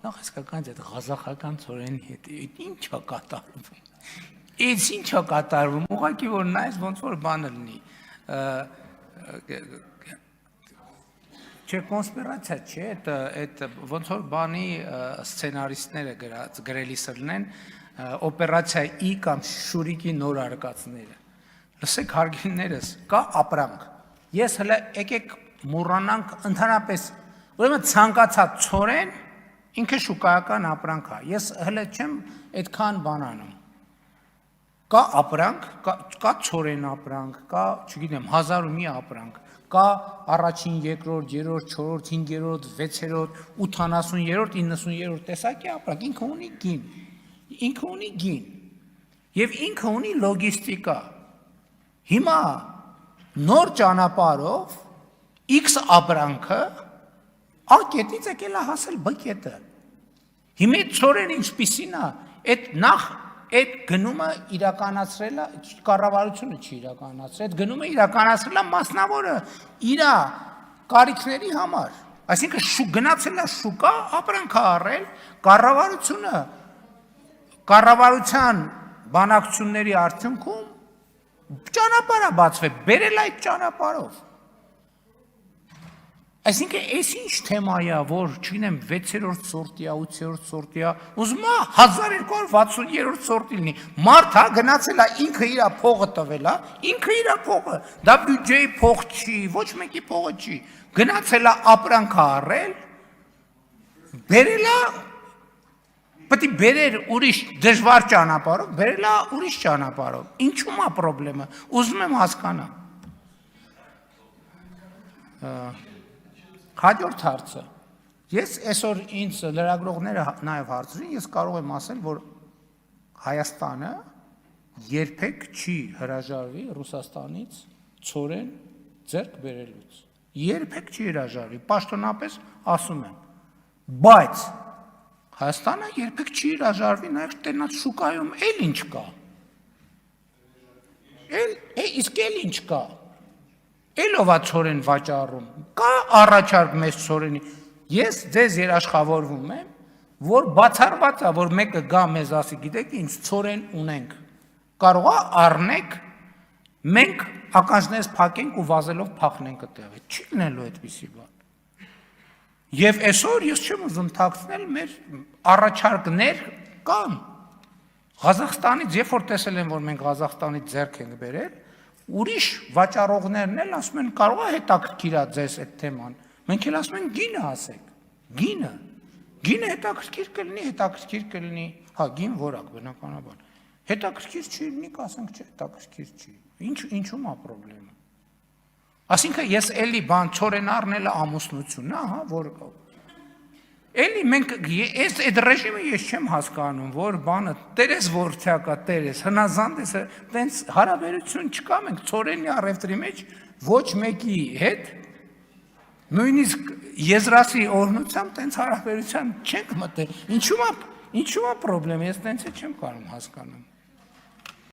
նախ իսկական այդ ղազախական ծորենի հետ ինչ է կատարվում։ Այս ինչ է կատարվում, ուղղակի որ նայես ոնց որ բանը լինի։ Չէ, կոնսպիրացիա չէ, այդ ոնց որ բանի սցենարիստները գրելիս լինեն օպերացիա ի կամ շուրիկի նոր արկածները։ Լսեք հարգիլներս, կա ապրանք։ Ես հələ եկեք մոռանանք ընդհանրապես, ուրեմն ցանկացած ծորեն ինքը շուկայական ապրանք է։ Ես հələ չեմ այդքան բան անում։ Կա ապրանք, կա ծորեն ապրանք, կա, չգիտեմ, 1000 ու մի ապրանք, կա առաջին, երկրորդ, երրորդ, չորրորդ, 5-րդ, 6-րդ, 80-րդ, 90-րդ տեսակի ապրանք, ինքը ունի գին։ Ինքը ունի գին։ Եվ ինքը ունի լոգիստիկա։ Հիմա նոր ճանապարհով X ապրանքը ակետից եկել է հասել B կետը։ Հիմա ծորեն ինչպիսին է, այդ նախ այդ գնումը իրականացրել է կառավարությունը չի իրականացրել, այդ գնումը իրականացրել է մասնավորը իր կարիքների համար։ Այսինքն գնացել է շուկա, ապրանք է առել, կառավարության բանակցությունների արդյունքում ճանապարհ է բացվել, բերել այդ ճանապարհով։ Այսինքն այս ինչ թեմա է, որ չգիտեմ 6-րդ սորտի է, 8-րդ սորտի է, ուզում է 1260-րդ սորտի լինի։ Մարդ է գնացել է ինքը իր փողը տվել է, ինքը իր փողը, դա բյուջեի փող չի, ոչ մեկի փողը չի։ Գնացել է ապրանք առել, բերել է, պետք է բերեր ուրիշ դժվար ճանապարհով, բերել է ուրիշ ճանապարհով։ Ինչու՞մ է խնդրումը։ Ուզում եմ հասկանալ։ Հաջորդ հարցը։ Ես այսօր ինձ լրագրողները նաև հարցրին, ես կարող եմ ասել, որ Հայաստանը երբեք չի հրաժարվի Ռուսաստանից ծորեն ձեռք բերելուց։ Երբեք չի հրաժարվի, պաշտոնապես ասում եմ։ Բայց Հայաստանը երբեք չի հրաժարվի նաև տենած շուկայում էլ ինչ կա։ Իսկ էլ ինչ կա։ Էլով է ծորեն վաճառում, կա առաջարկ մեծ ծորենի, ես ձեզ երաշխավորվում եմ, որ բացառված է, որ մեկը գա մեզ ասի, գիտեք ինչ, ծորեն ունենք, կարող է առնեք, մենք ականջներս փակենք ու վազելով փախնենք այդտեղից, չի լինելու այդպիսի բան։ Եվ այսօր ես չեմ ուզում թաքցնել մեր առաջարկներ կան։ Ղազախստանից, երբ որ տեսել եմ, որ մենք Ղազախստանից ձեռք ենք բերել, ուրիշ վաճառողներն էլ ասում են կարող է հետաքրքիր է ձեզ այդ թեման։ Մենք էլ ասում ենք գինը ասեք։ Գինը հետաքրքիր կլինի, հա, գին որակ բնականաբար։ Հետաքրքիր չի լինի, կասենք չէ, հետաքրքիր չի։ Ինչու՞մ է խնդրումը։ Այսինքն ես էլի բան ծորեն առնել ամուսնություն, հա, որ էլի մենք այդ ռեժիմը ես չեմ հասկանում, որ բանը տերես ворթյակա տերես, հնազանդ ես, տենց հարաբերություն չկա, մենք ծորենի առևտրի մեջ ոչ մեկի հետ նույնիսկ եզրասի օրհնությամբ տենց հարաբերության չենք մտել։ Ինչու՞ է խնդրեմ, ես տենց չեմ կարող հասկանում։